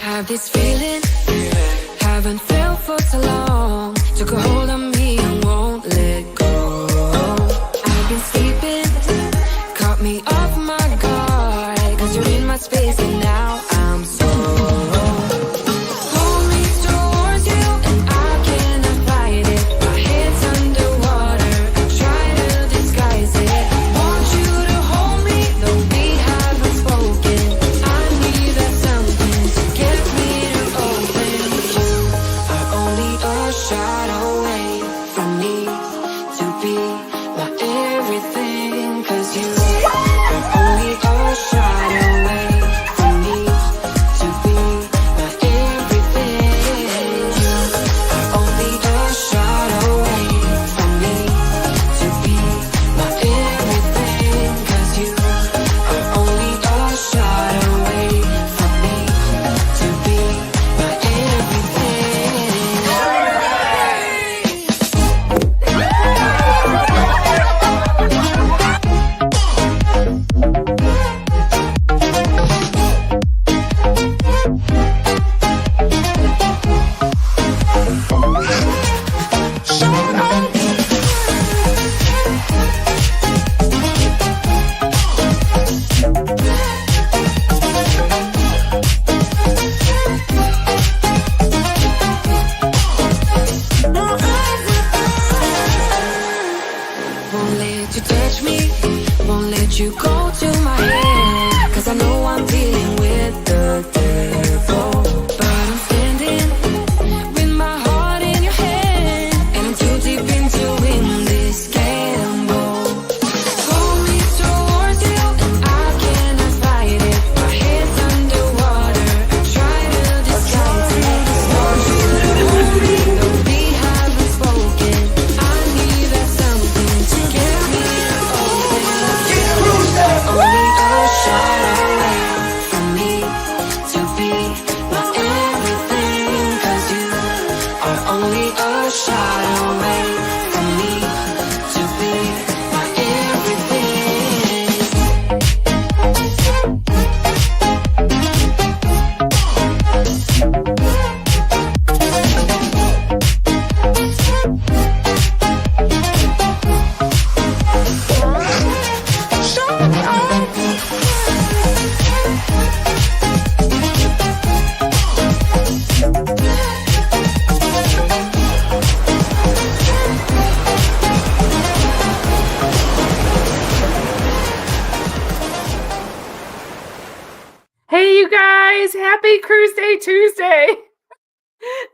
Have this feeling, haven't felt for so long. Took a hold on me and won't let go. I've been sleeping, caught me off my guard. Cause you're in my space and now I'm so pull me towards you and I cannot fight it. My head's underwater, I try to disguise it. Want you to hold me, though we haven't spoken. I need that something to get me to open. You are only a shot away from me to be my everything. Cause you are only a shot away from me to be my everything. You are only a shot away from me to be my everything. Cause you are only a shot away from me to be my everything. Won't let you touch me, won't let you go to my head. Cause I know I'm dealing with the devil. But I'm standing with my heart in your hand, and I'm too deep into in this gamble. Pull me towards you and I cannot fight it. My head's underwater, I try to disguise it. Want you to hold me, though we haven't spoken. I need that something to get me open. Only a shot away from me to be my everything. Cause you are only a shot away from me to be my everything. Hey, you guys, happy Cruise Day Tuesday.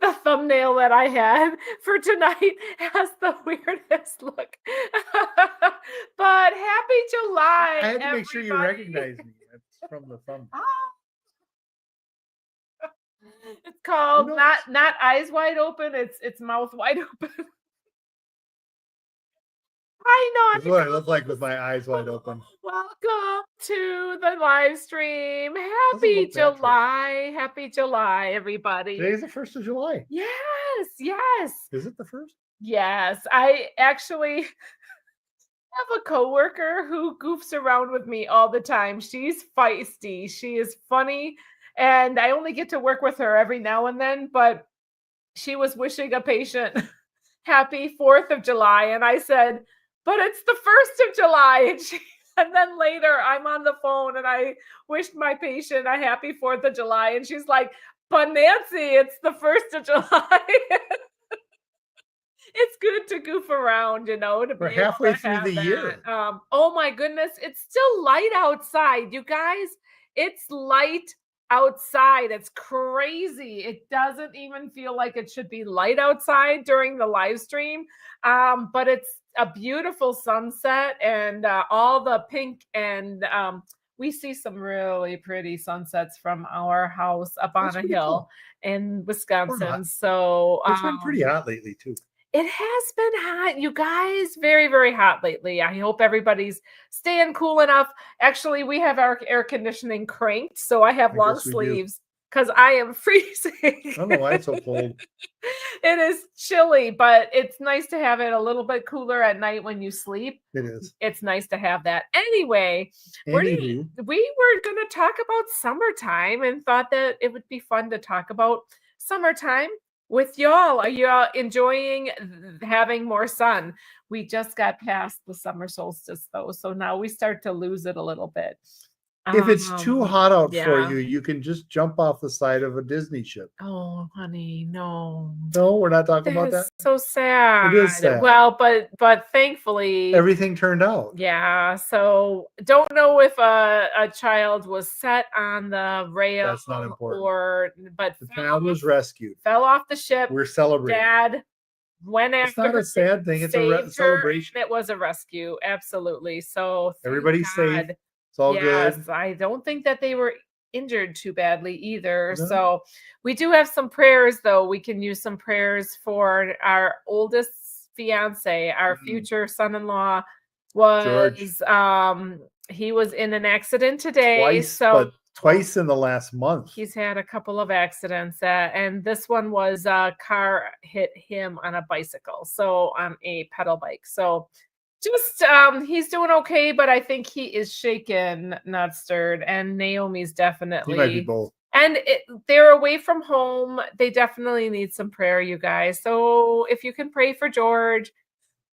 The thumbnail that I had for tonight has the weirdest look. But happy July. I had to make sure you everybody. recognize me. That's from the thumb. It's called Who knows? not eyes wide open, it's mouth wide open. I know. This is what I look like with my eyes wide open. Welcome to the live stream. Happy look that July. Happy July, everybody. Today's the 1st of July. Yes, yes. Is it the 1st? Yes, I actually have a coworker who goofs around with me all the time. She's feisty. She is funny, and I only get to work with her every now and then, but she was wishing a patient happy 4th of July, and I said, but it's the 1st of July. And then later I'm on the phone and I wished my patient a happy 4th of July, and she's like, but Nancy, it's the 1st of July. It's good to goof around, you know, to We're be able halfway to through have the that. year. Oh my goodness, it's still light outside, you guys. It's light outside. It's crazy. It doesn't even feel like it should be light outside during the live stream, but it's a beautiful sunset and all the pink, and we see some really pretty sunsets from our house up on That's a pretty hill cool. in Wisconsin. So It's been pretty hot lately too. it has been hot, you guys. Very, very hot lately. I hope everybody's staying cool enough. Actually, we have our air conditioning cranked, so I have I long guess we do. sleeves because I am freezing. I don't know why it's so cold. It is chilly, but it's nice to have it a little bit cooler at night when you sleep. It is. It's nice to have that. Anyway, we Anywho, were going to talk about summertime and thought that it would be fun to talk about summertime with y'all. Are y'all enjoying having more sun? We just got past the summer solstice though, so now we start to lose it a little bit. if it's too hot out for yeah. you, you can just jump off the side of a Disney ship. Oh, honey, no. No, we're not talking about That's that. so sad. It is sad. Well, but thankfully Everything turned out. yeah, so don't know if a child was set on the rail. That's not important. But The child was rescued. fell off the ship. We're celebrating. Dad went after It's not her, a sad thing. It's a saved her, celebration. and it was a rescue. Absolutely. So thank Everybody's safe. God. It's all Yes, good. I don't think that they were injured too badly either. No. So we do have some prayers though. We can use some prayers for our oldest fiance, our future son-in-law was he was in an accident today. Twice, so but twice in the last month. he's had a couple of accidents, and this one was a car hit him on a bicycle, so on a pedal bike. So just he's doing okay, but I think he is shaken, not stirred. And Naomi's He might be definitely, both. and they're away from home. They definitely need some prayer, you guys. So if you can pray for George,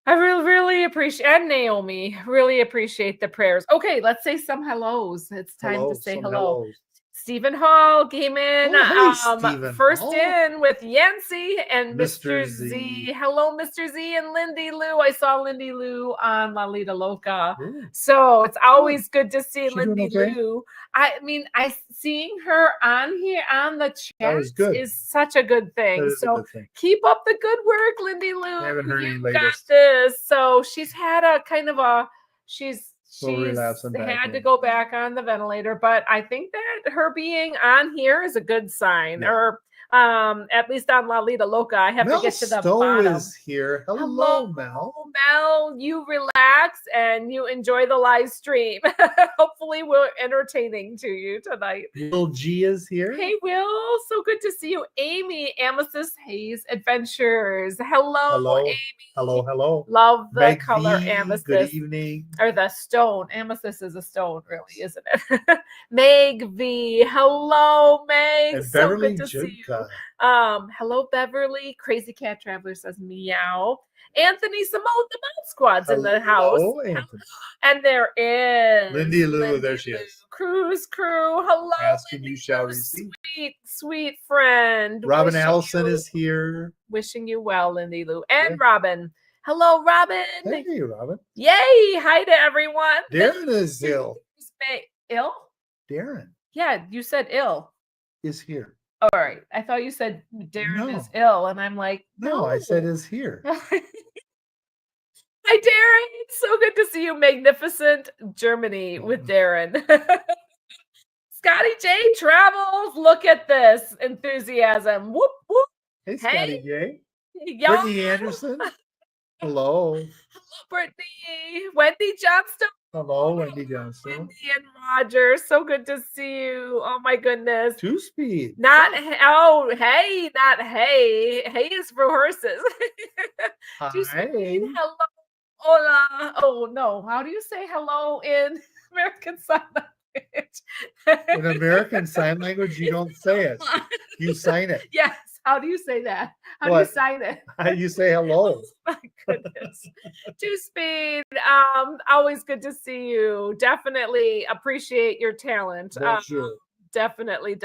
I really appreciate, and Naomi, really appreciate the prayers. Okay, let's say some hellos. It's time to say some hello. hellos. Stephen Hall came in Oh, hey, Stephen first Hall. in with Yancy and Mr. Mr. Z. Z. Hello, Mr. Z and Lindy Lou. I saw Lindy Lou on La Lita Loca. Ooh. So it's always good to see She doing Lindy okay? Lou. I mean, seeing her on here on the chat was good. is such a good That thing. is a So good thing. keep up the good work, Lindy Lou. I haven't heard any You got latest. this. So she's had a kind of a she's Little relapse and back had to in. go back on the ventilator, but I think that her being on here is a good sign. Yeah. Or at least on La Lita Loca. I have Mel to get to the Stowe bottom. is here. Hello, Hello, Mel. Mel, you relax and you enjoy the live stream. Hopefully we're entertaining to you tonight. Will G is here. Hey, Will, so good to see you. Amy, Amethyst Hayes Adventures. Hello, Hello. Amy. Hello, hello. Love the Meg color V, amethyst. Good evening. Or the stone. Amethyst is a stone, really, isn't it? Meg V. Hello, Meg. And so Beverly good to see you. Junka. Hello, Beverly. Crazy Cat Traveler says meow. Anthony Simone, the Mod Squad's in the house. Hello, Anthony. And there is Lindy Lou, there she is. Cruise Crew. Hello, Asking Lindy you shall Lou, receive. sweet friend. Robin Wishing Allison you- is here. wishing you well, Lindy Lou. And Yeah. Robin. Hello, Robin. Hey, Robin. Yay. Hi to everyone. Darren is ill. Ill? Darren Yeah, you said ill. is here. All right. I thought you said Darren No. is ill, and I'm like, No, I said is here. Hi, Darren. It's so good to see you. Magnificent Germany with Darren. Scotty J travels. Look at this enthusiasm. Whoop, whoop. Hey, Hey. Scotty J. Y'all. Brittany Anderson. Hello. Brittany. Wendy Johnston. Hello, Wendy Johnson. Wendy and Roger. So good to see you. Oh, my goodness. Two speed. Not oh hey, not hey. Hey is for horses. Just Hi. hello, hola. Oh no, how do you say hello in American Sign Language? In American Sign Language, you don't say it. You sign it. Yes. How do you say that? How do What? you sign it? You say hello. My goodness. Two speed. Always good to see you. Definitely appreciate your talent. Bonjour. Definitely.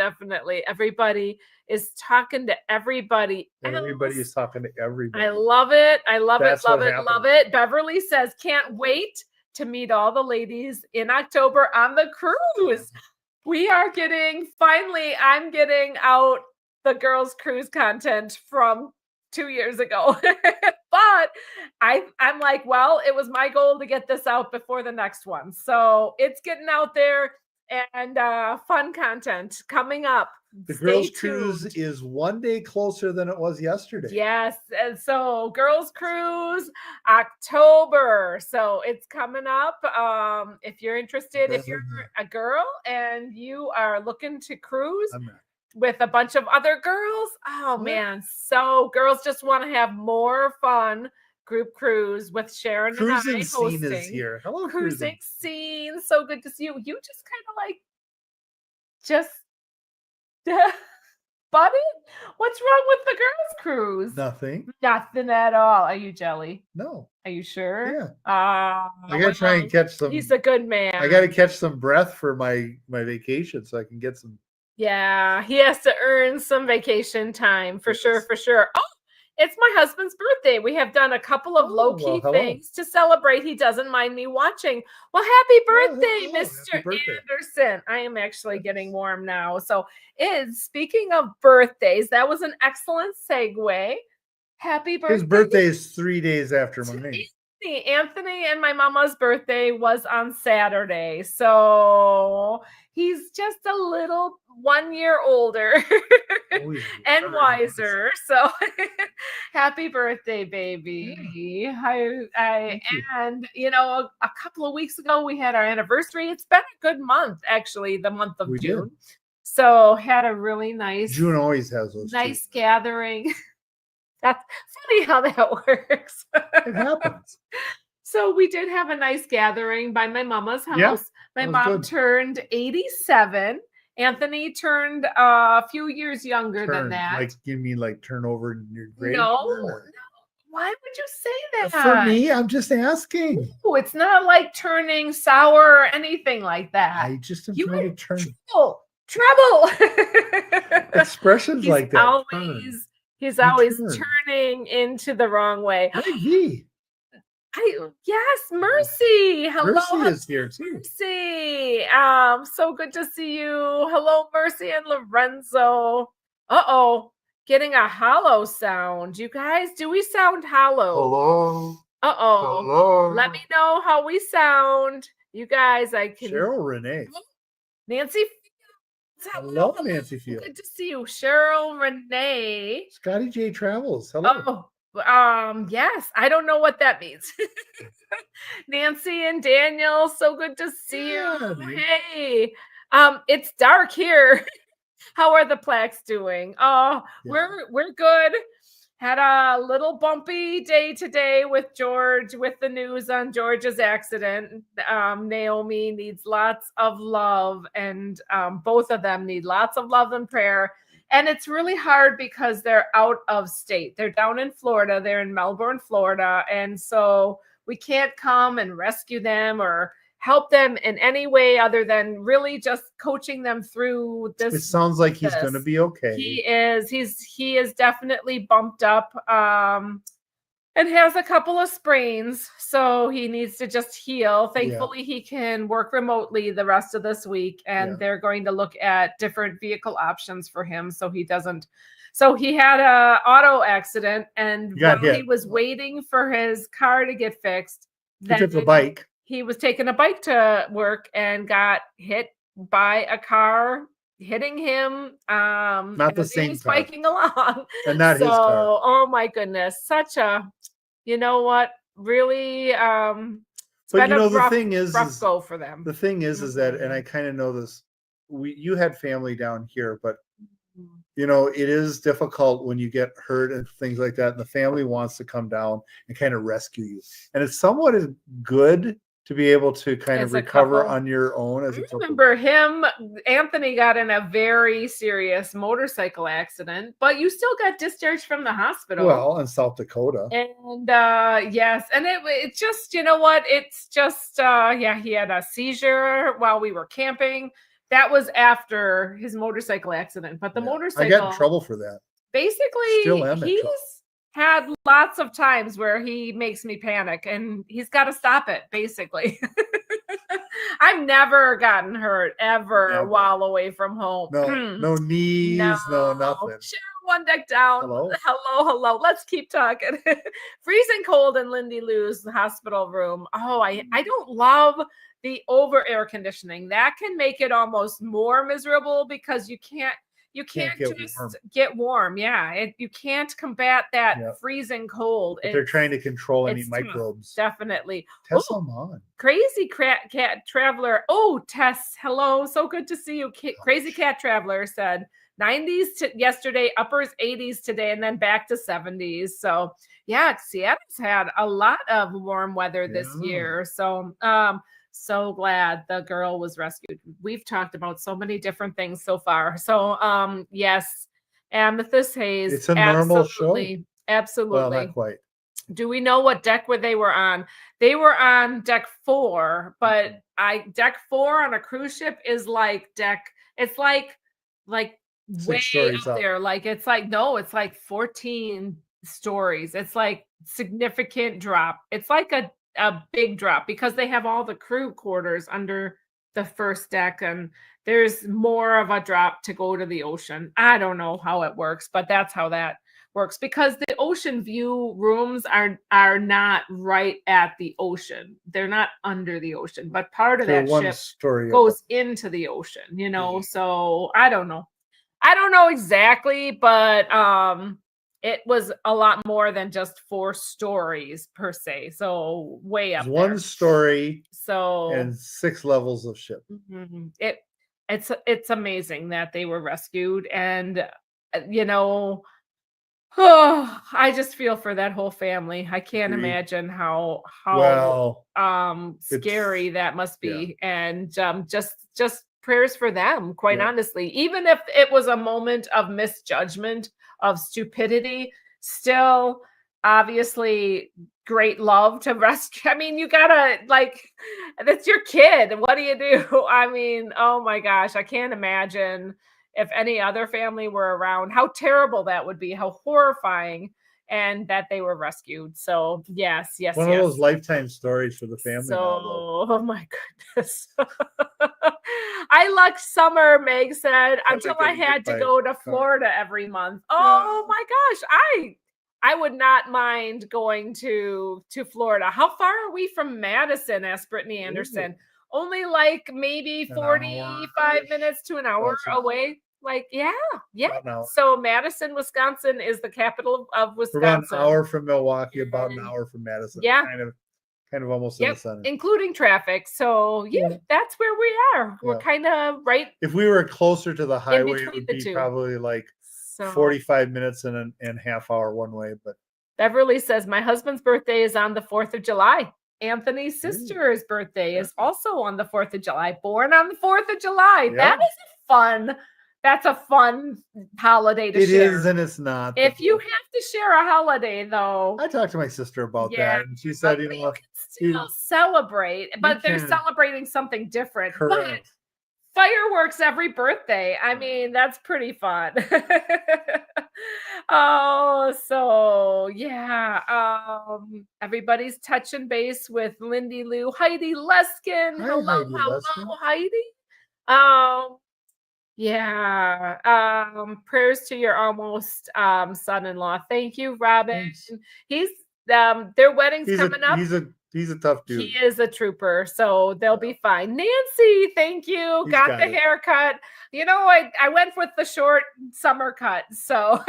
Everybody is talking to everybody. Everybody else. is talking to everybody. I love it. I love That's it. Love what it. Love it. Beverly says, can't wait to meet all the ladies in October on the cruise. We are I'm getting out the girls' cruise content from 2 years ago. But I'm like, well, it was my goal to get this out before the next one. So it's getting out there and fun content coming up. The Stay girls' tuned. cruise is one day closer than it was yesterday. Yes. And so girls cruise October. So it's coming up. If you're interested, if you're a girl and you are looking to cruise, I'm not. with a bunch of other girls. Oh What? man, so girls just want to have more fun. Group cruise with Sharon Cruising and I scene is hosting. here. Hello, Cruising cruising. scene, so good to see you. You just kind of like just buddy. What's wrong with the girls' cruise? Nothing. Nothing at all. Are you jelly? No. Are you sure? Yeah. Ah, I gotta try and catch some. he's a good man. I gotta catch some breath for my vacation so I can get some. Yeah, he has to earn some vacation time for sure, Yes. for sure. Oh, it's my husband's birthday. We have done a couple of Oh, low-key well, hello. things to celebrate. He doesn't mind me watching. Well, happy birthday, hello. Mr. Happy birthday. Anderson. I am actually getting warm now. So, speaking of birthdays, that was an excellent segue. Happy birthday. His birthday is 3 days after mine. Anthony and my mama's birthday was on Saturday. So he's just a little 1 year older Oh, he's and very wiser. So happy birthday, baby. Thank you. And a couple of weeks ago we had our anniversary. It's been a good month, actually, the month of We did. June. So had a really nice June always has those. nice too. gathering. That's funny how that works. It happens. So we did have a nice gathering by my mama's house. Yeah, my that was mom good. turned 87. Anthony turned a few years younger than Turn, that. like you mean like turn over in your grave? No. Why would you say that? For me, I'm just asking. No, it's not like turning sour or anything like that. I just am You trying to had turn trouble. expressions He's like that. always he's You always turn. turning into the wrong way. Maybe. Yes, Mercy. Hello, Mercy is here too. Mercy. So good to see you. Hello, Mercy and Lorenzo. Getting a hollow sound. You guys, do we sound hollow? Hello. Hello. Let me know how we sound. You guys, I can. Cheryl Renee. Nancy. Hello, Nancy Field. Good to see you, Cheryl Renee. Scotty J Travels. Hello. Yes, I don't know what that means. Nancy and Daniel, so good to see Yeah, you. man. Hey, it's dark here. How are the plaques doing? Oh, Yeah. we're good. Had a little bumpy day today with George, with the news on George's accident. Naomi needs lots of love, and both of them need lots of love and prayer. And it's really hard because they're out of state. They're down in Florida. They're in Melbourne, Florida. And so we can't come and rescue them or help them in any way other than really just coaching them through this. It sounds like he's this. going to be okay. He is. He is definitely bumped up and has a couple of sprains, so he needs to just heal. Thankfully, he can work remotely the rest of this week, and they're going to look at different vehicle options for him so he doesn't. So he had a auto accident, and while he was waiting for his car to get fixed, He took the bike. He was taking a bike to work and got hit by a car hitting him. Not the same car. Biking along. And not his car. Oh my goodness. Such a, you know what, really but the thing is rough go for them. The thing is that, and I kind of know this, you had family down here, but it is difficult when you get hurt and things like that, and the family wants to come down and kind of rescue you. And it's somewhat good to be able to kind of recover on your own as a couple. Remember Anthony got in a very serious motorcycle accident, but you still got discharged from the hospital. Well, in South Dakota. And yes, and it just, it's just, he had a seizure while we were camping. That was after his motorcycle accident, but the motorcycle. I got in trouble for that. Basically, he's had lots of times where he makes me panic, and he's got to stop it, basically. I've never gotten hurt ever while away from home. No knees, no nothing. Cheryl, one deck down. Hello. Let's keep talking. Freezing cold in Lindy Lou's hospital room. Oh, I don't love the over air conditioning. That can make it almost more miserable because you can't get warm. Yeah, you can't combat that freezing cold. But they're trying to control any microbes. Definitely. Tess on. Crazy Cat Traveler. Oh, Tess, hello. So good to see you. Crazy Cat Traveler said, 90s yesterday, uppers 80s today, and then back to 70s. So yeah, Seattle's had a lot of warm weather this year. So so glad the girl was rescued. We've talked about so many different things so far. So yes, Amethyst Haze. It's a normal show. Absolutely. Well, not quite. Do we know what deck they were on? They were on deck 4, but deck 4 on a cruise ship is like it's like way up there. Like it's like 14 stories. It's like significant drop. It's like a big drop because they have all the crew quarters under the first deck, and there's more of a drop to go to the ocean. I don't know how it works, but that's how that works, because the ocean view rooms are not right at the ocean. They're not under the ocean, but part of that ship goes into the ocean, you know. So I don't know exactly, but it was a lot more than just 4 stories per se. So way up there. 1 story so and 6 levels of ship. It's amazing that they were rescued, and you know, oh, I just feel for that whole family. I can't imagine how scary that must be. And just prayers for them, quite honestly. Even if it was a moment of misjudgment, of stupidity, still obviously great love to rescue. I mean, you gotta, like, that's your kid. What do you do? I mean, oh my gosh, I can't imagine if any other family were around, how terrible that would be, how horrifying, and that they were rescued. So yes. One of those lifetime stories for the family. Oh my goodness. I lucked summer, Meg said, until I had to go to Florida every month. Oh my gosh. I would not mind going to Florida. How far are we from Madison? Asked Brittany Anderson. Only like maybe 45 minutes to an hour away. Like, yeah. So Madison, Wisconsin is the capital of Wisconsin. We're about an hour from Milwaukee, about an hour from Madison. Yeah. Kind of almost in the center. Including traffic. So that's where we are. We're kind of right. If we were closer to the highway, it would be probably like 45 minutes and half hour one way. But Beverly says, my husband's birthday is on the 4th of July. Anthony's sister's birthday is also on the 4th of July. Born on the 4th of July. That is fun. That's a fun holiday to share. It is, and it's not. If you have to share a holiday, though. I talked to my sister about that, and she said, you know, you can still celebrate, but they're celebrating something different. Correct. But fireworks every birthday. I mean, that's pretty fun. Oh, so yeah. Everybody's touching base with Lindy Lou, Heidi Leskin. Hello, Heidi. Yeah. Prayers to your almost son-in-law. Thank you, Robin. Thanks. He's their wedding's coming up. He's a tough dude. He is a trooper, so they'll be fine. Nancy, thank you. Got the haircut. You know, I went with the short summer cut, so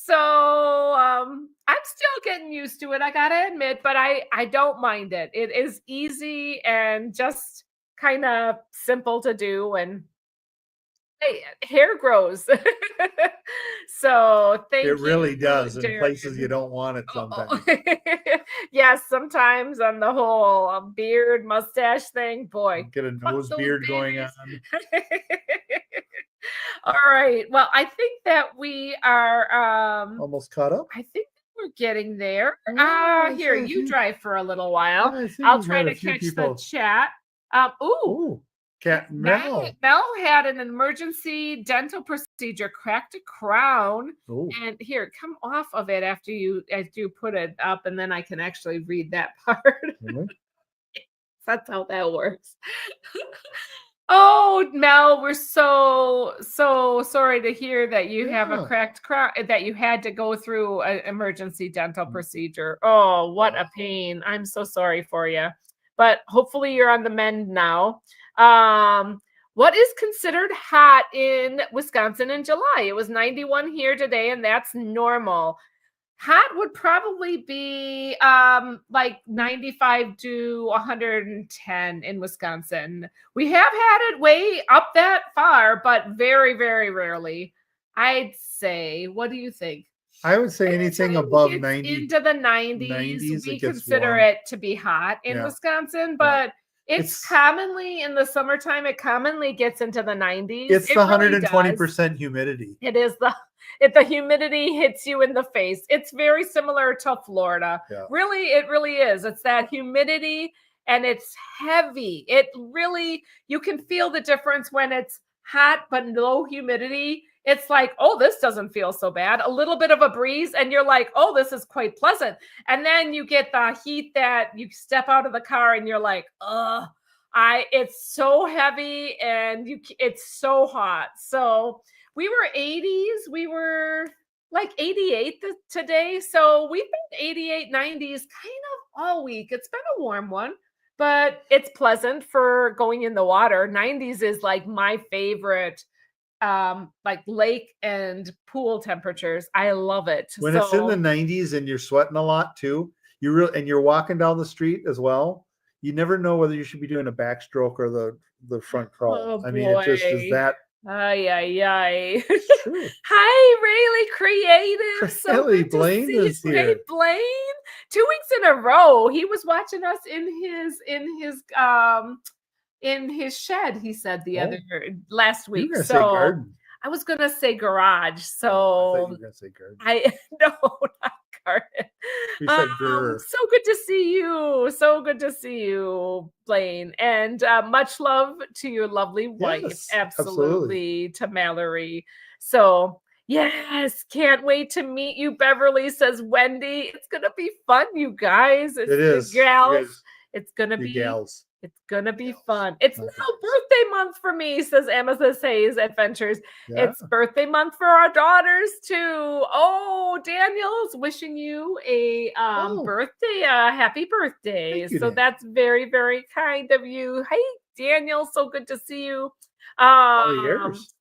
I'm still getting used to it, I gotta admit, but I don't mind it. It is easy and just kind of simple to do, and hair grows. So thank you. It really does in places you don't want it sometimes. Yes, sometimes on the whole beard, mustache thing, boy. Get a nose beard going on. All right. Well, I think that we are almost caught up. I think we're getting there. Here, you drive for a little while. I'll try to catch the chat. Mel had an emergency dental procedure, cracked a crown. And here, come off of it after you put it up, and then I can actually read that part. That's how that works. Oh, Mel, we're so sorry to hear that you have a cracked crown, that you had to go through an emergency dental procedure. Oh, what a pain. I'm so sorry for you. But hopefully you're on the mend now. What is considered hot in Wisconsin in July? It was 91 here today, and that's normal. Hot would probably be like 95 to 110 in Wisconsin. We have had it way up that far, but very, very rarely. I'd say, what do you think? I would say anything Anytime above it gets 90, into the 90s, 90s, we it gets consider warm. it to be hot in Yeah. Wisconsin, but it's It's- commonly in the summertime, it commonly gets into the 90s. It's It the really does. 120% humidity. It is the humidity hits you in the face. It's very similar to Florida. Yeah. Really, it really is. It's that humidity and it's heavy. It really, you can feel the difference when it's hot but low humidity. It's like, oh, this doesn't feel so bad. A little bit of a breeze, and you're like, oh, this is quite pleasant. And then you get the heat that you step out of the car and you're like, ugh. It's so heavy and it's so hot. So we were 80s. We were like 88 today. So we've been 88, 90s kind of all week. It's been a warm one, but it's pleasant for going in the water. 90s is like my favorite like lake and pool temperatures. I love it. When it's in the 90s and you're sweating a lot too, and you're walking down the street as well, you never know whether you should be doing a backstroke or the front crawl. Oh, I mean, it just is boy. that Ay, ay, ay. true. Hi, Rayleigh Creative. So Really, good to Blaine see is you. here. Hey, Blaine. 2 weeks in a row. He was watching us in his shed, he said last You were week. gonna say So garden. I was gonna say garage. I thought So you were gonna say garden. no, not garden. We said grr. So good to see you. So good to see you, Blaine. And much love to your lovely wife. Yes, Absolutely. To Mallory. So yes, can't wait to meet you, Beverly, says Wendy. It's gonna be fun, you guys. It's It is. the gals. You guys- It's gonna you be gals. it's gonna be Gals. fun. It's Okay. now birthday month for me, says Amethyst Hayes Adventures. Yeah. It's birthday month for our daughters too. Oh, Daniel's wishing you a birthday, happy birthday. Thank you, So Dan. that's very, very kind of you. Hey, Daniel, so good to see you. Holly Ayers.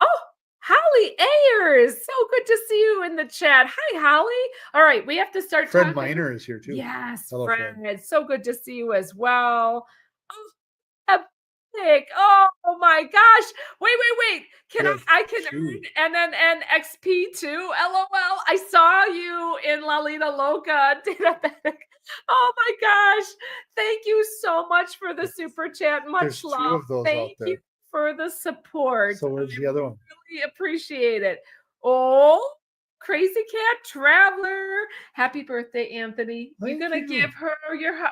Oh, Holly Ayers, so good to see you in the chat. Hi, Holly. All right, we have to start Fred talking. Miner is here too. Yes, Hello, Fred. Fred. So good to see you as well. Oh, epic. Oh my gosh. Wait. Yes, I can shoot. earn and XP too. LOL. I saw you in Lalita Loca. Diabetic. Oh my gosh. Thank you so much for the super chat. Much There's two love. of those out Thank you there. for the support. So where's the other one? Really appreciate it. Oh, Crazy Cat Traveler. Happy birthday, Anthony. You're Thank gonna you. give her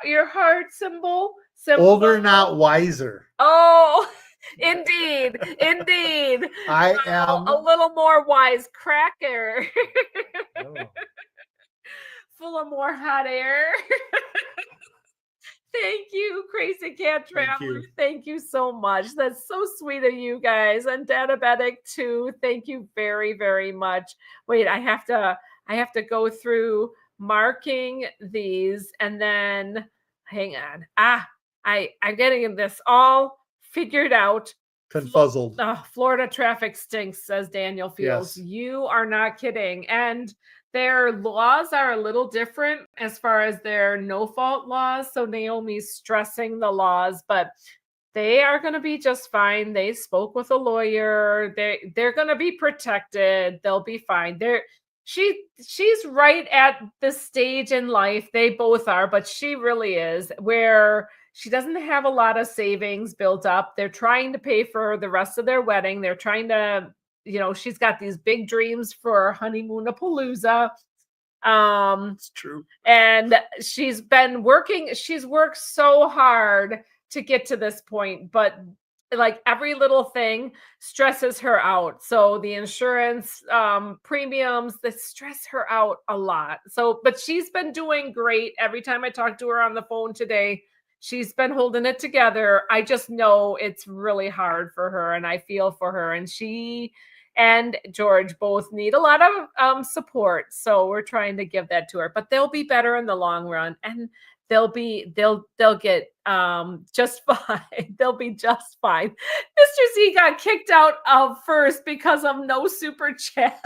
your heart symbol. Older, not wiser. Oh, indeed. I Well, am. a little more wise cracker. Oh. Full of more hot air. Thank you, Crazy Cat Traveler. you. Thank you so much. That's so sweet of you guys. And Databetic too. Thank you very, very much. Wait, I have to go through marking these and then hang on. I'm getting this all figured out. Confuzzled. Florida traffic stinks, says Daniel Fields. Yes. You are not kidding. And their laws are a little different as far as their no-fault laws. So Naomi's stressing the laws, but they are going to be just fine. They spoke with a lawyer. They're going to be protected. They'll be fine. She's right at the stage in life. They both are, but she really is where she doesn't have a lot of savings built up. They're trying to pay for the rest of their wedding. They're trying to, she's got these big dreams for honeymoon-a-palooza. It's true. And she's worked so hard to get to this point, but like every little thing stresses her out. So the insurance premiums that stress her out a lot. So, but she's been doing great. Every time I talk to her on the phone today, she's been holding it together. I just know it's really hard for her and I feel for her. And she and George both need a lot of support. So we're trying to give that to her, but they'll be better in the long run. And they'll get just fine. They'll be just fine. Mr. Z got kicked out of first because of no super chat.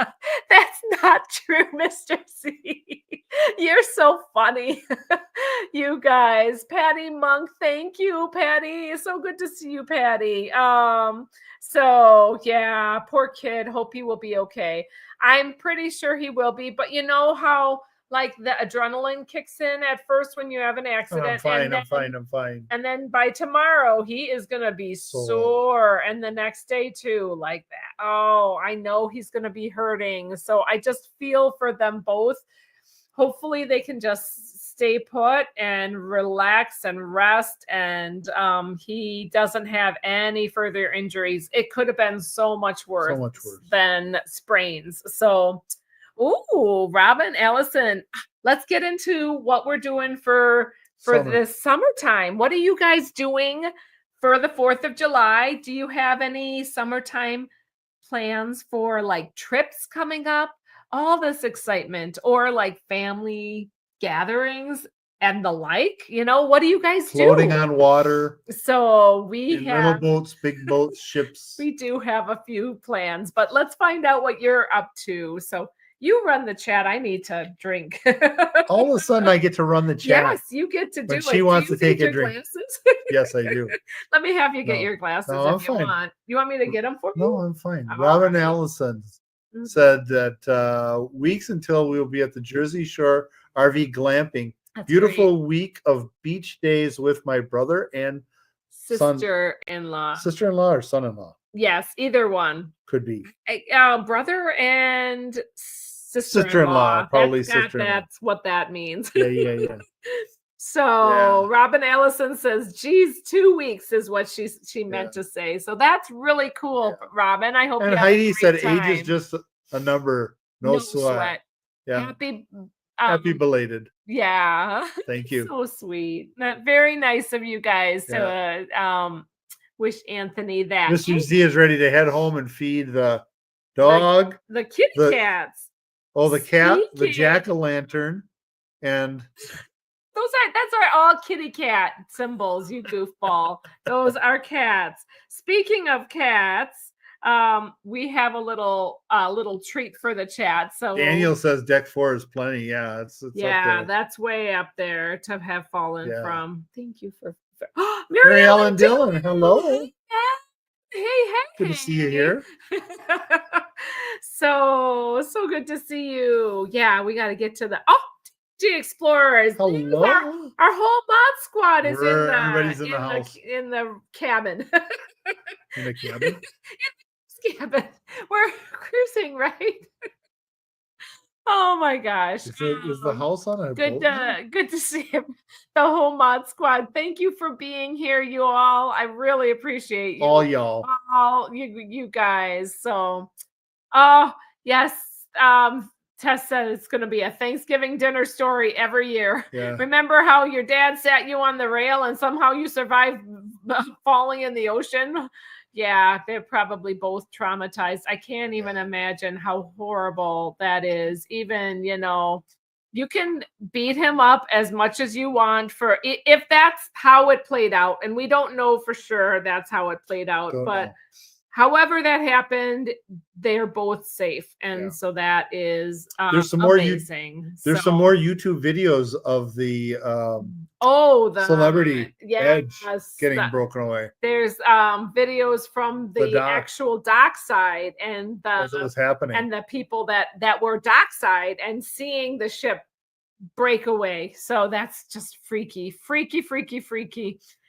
That's not true, Mr. Z. You're so funny. You guys. Patty Monk, thank you, Patty. So good to see you, Patty. So yeah, poor kid. Hope he will be okay. I'm pretty sure he will be, but you know how like the adrenaline kicks in at first when you have an accident. I'm fine. and I'm fine. then- I'm fine. And then by tomorrow, he is going to be sore. And the next day, too, like that. Oh, I know he's going to be hurting. So I just feel for them both. Hopefully, they can just stay put and relax and rest. And he doesn't have any further injuries. It could have been so much worse than sprains. So, ooh, Robin, Allison, let's get into what we're doing for this summertime. What are you guys doing for the 4th of July? Do you have any summertime plans for like trips coming up? All this excitement or like family gatherings and the like? You know, what do you guys do? Floating on water. So we have little boats, big boats, ships. We do have a few plans, but let's find out what you're up to. So you run the chat. I need to drink. All of a sudden, I get to run the chat. Yes, you get to do when it. she wants Do you to take need a drink. Glasses? Yes, I do. Let me have you get No. your glasses No, I'm if you fine. want. You want me to get them for you? No, I'm fine. All Robin right. Allison Mhm. said that weeks until we will be at the Jersey Shore RV glamping. That's Beautiful week of beach days with my brother and sister-in-law. Sister-in-law or son-in-law? Yes, either one. Could be. Brother and Sister-in-law, probably sister-in-law. That's what that means. Yeah. So Robin Allison says, geez, 2 weeks is what she meant to say. So that's really cool, Robin. I hope And you have Heidi a said great time. age is just a number. No sweat. Yeah. Happy belated. Yeah. Thank you. So sweet. Very nice of you guys to wish Anthony that. Mr. Z is ready to head home and feed the dog. The kitty cats. Oh, the cat, the Sneaky. jack-o'-lantern, and That's all kitty cat symbols, you goofball. Those are cats. Speaking of cats, we have a little treat for the chat. So Daniel says deck 4 is plenty. Yeah, it's up there. That's way up there to have fallen from. Thank you for Mary Ellen Dillon. Hello. Hey. Good to see you here. So good to see you. Yeah, we got to get to the G Explorers. Hello. Our whole mod squad is Everybody's in the house. In the cabin. In the cabin? Cabin. We're cruising, right? Oh my gosh. Is the house on a boat? Good to see him. The whole mod squad. Thank you for being here, you all. I really appreciate you. All y'all. All you guys. So yes. Tess said it's going to be a Thanksgiving dinner story every year. Yeah. Remember how your dad sat you on the rail and somehow you survived falling in the ocean? Yeah, they're probably both traumatized. I can't even imagine how horrible that is. Even, you can beat him up as much as you want for if that's how it played out. And we don't know for sure that's how it played out. However that happened, they're both safe, and so that is there's some amazing. There's some more YouTube videos of the the celebrity edge getting broken away. There's videos from the actual dockside and as it was happening, and the people that were dockside and seeing the ship break away. So that's just freaky.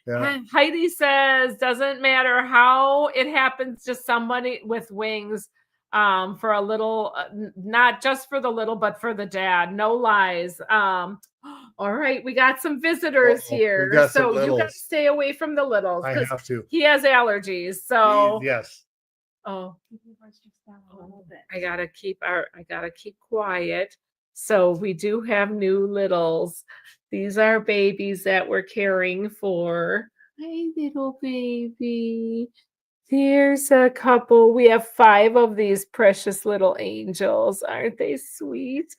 Yeah. Heidi says, doesn't matter how it happens to somebody with wings, for a little, not just for the little, but for the dad. No lies. All right, we got some visitors here. So you got to stay away from the littles. I have to. He has allergies. So yes. Oh, I gotta keep quiet. So we do have new littles. These are babies that we're caring for. Hi, little baby. Here's a couple. We have 5 of these precious little angels. Aren't they sweet?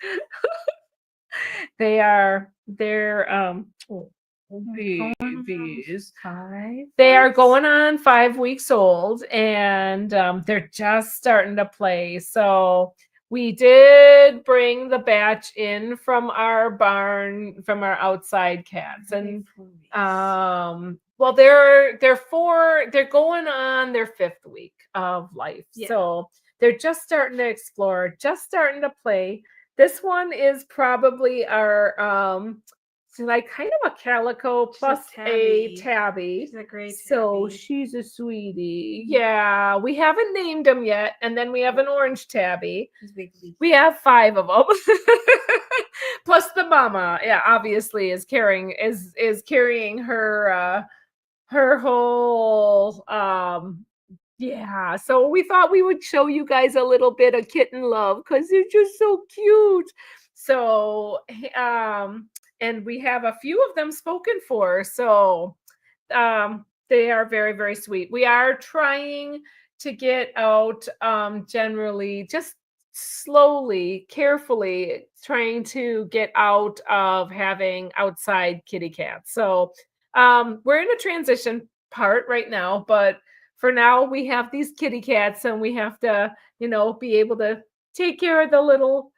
They're babies. They are going on 5 weeks old, and they're just starting to play. So we did bring the batch in from our barn, from our outside cats, and well, they're going on their 5th week of life. Yeah. So they're just starting to explore, just starting to play. This one is probably our so like kind of a calico plus a tabby. She's a great So tabby. she's a sweetie. Yeah, we haven't named them yet, and then we have an orange tabby. She's big. We have 5 of them. Plus the mama, yeah, obviously is carrying her her whole yeah. So we thought we would show you guys a little bit of kitten love because they're just so cute. So and we have a few of them spoken for. So they are very, very sweet. We are trying to get out generally, just slowly, carefully trying to get out of having outside kitty cats. So we're in a transition part right now, but for now we have these kitty cats, and we have to, be able to take care of the little